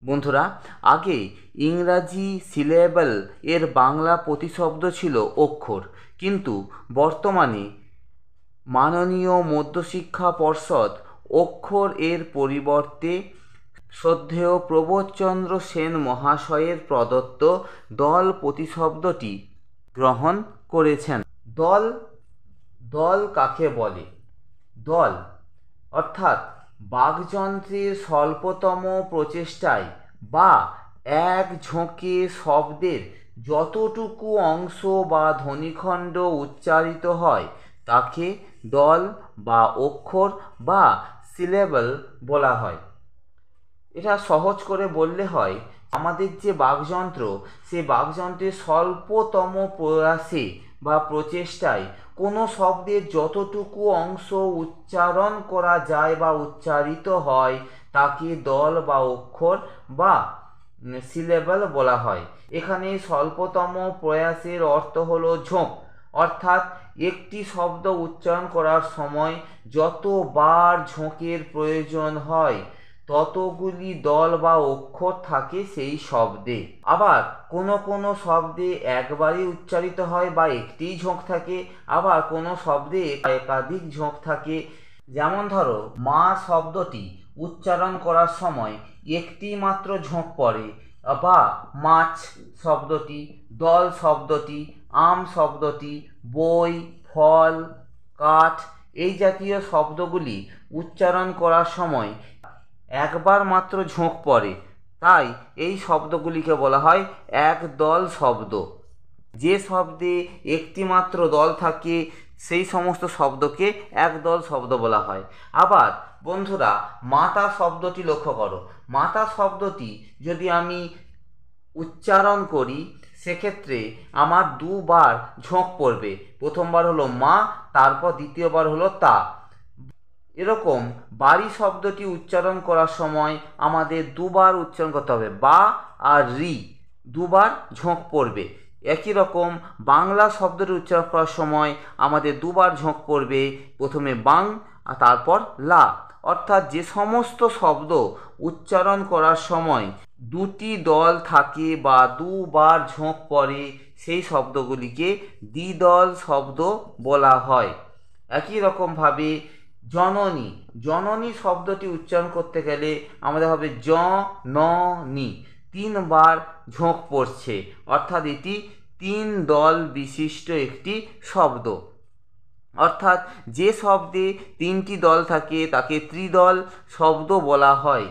বন্ধুরা, আগে ইংরাজি সিলেবল এর বাংলা প্রতিশব্দ ছিল অক্ষর, কিন্তু বর্তমানে মাননীয় মধ্যশিক্ষা পর্ষদ অক্ষর এর পরিবর্তে শ্রদ্ধেয় প্রবোধচন্দ্র সেন মহাশয়ের প্রদত্ত দল প্রতিশব্দটি গ্রহণ করেছেন। দল দল কাকে বলে? দল অর্থাৎ বাকযন্ত্রের স্বল্পতম প্রচেষ্টায় বা এক ঝোঁকে শব্দের যতটুকু অংশ বা ধ্বনিখণ্ড উচ্চারিত হয় তাকে দল বা অক্ষর বা সিলেবল বলা হয়। এটা সহজ করে বললে হয়, আমাদের যে বাকযন্ত্র, সে বাকযন্ত্রের স্বল্পতম প্রয়াসে বা প্রচেষ্টায় কোনো শব্দের যতটুকু অংশ উচ্চারণ করা যায় বা উচ্চারিত হয় তাকে দল বা অক্ষর বা সিলেবল বলা হয়। এখানে স্বল্পতম প্রয়াসের অর্থ হলো ঝোঁক, অর্থাৎ একটি শব্দ উচ্চারণ করার সময় যতবার ঝোঁকের প্রয়োজন হয় ততগুলি দল বা অক্ষর থাকে সেই শব্দে। আবার কোনো কোনো শব্দে একবারই উচ্চারিত হয় বা একটিই ঝোঁক থাকে, আবার কোনো শব্দে একাধিক ঝোঁক থাকে। যেমন ধরো, মা শব্দটি উচ্চারণ করার সময় একটি মাত্র ঝোঁক পড়ে, বা মাছ শব্দটি, দল শব্দটি, আম শব্দটি, বই, ফল, কাঠ এই জাতীয় শব্দগুলি উচ্চারণ করার সময় একবার মাত্র ঝোঁক পড়ে, তাই এই শব্দগুলিকে বলা হয় একদল শব্দ। যে শব্দে একটি মাত্র দল থাকে সেই সমস্ত শব্দকে একদল শব্দ বলা হয়। আবার বন্ধুরা, মাতা শব্দটি লক্ষ্য করো। মাতা শব্দটি যদি আমি উচ্চারণ করি সেক্ষেত্রে আমার দুবার ঝোঁক পড়বে। প্রথমবার হলো মা, তারপর দ্বিতীয়বার হলো তা। এরকম বাড়ি শব্দটি উচ্চারণ করার সময় আমাদের দুবার উচ্চারণ করতে হবে, বা আর রি, দুবার ঝোঁক পড়বে। একই রকম বাংলা শব্দটি উচ্চারণ করার সময় আমাদের দুবার ঝোঁক পড়বে, প্রথমে বাং আর তারপর লা। অর্থাৎ যে সমস্ত শব্দ উচ্চারণ করার সময় দুটি দল থাকে বা দুবার ঝোঁক পড়ে সেই শব্দগুলিকে দ্বিদল শব্দ বলা হয়। একই রকমভাবে জননী, জননী শব্দটি উচ্চারণ করতে গেলে আমাদের হবে জ ন নি, তিনবার ঝোঁক পড়ছে, অর্থাৎ এটি তিন দল বিশিষ্ট একটি শব্দ। অর্থাৎ যে শব্দে তিনটি দল থাকে তাকে ত্রিদল শব্দ বলা হয়।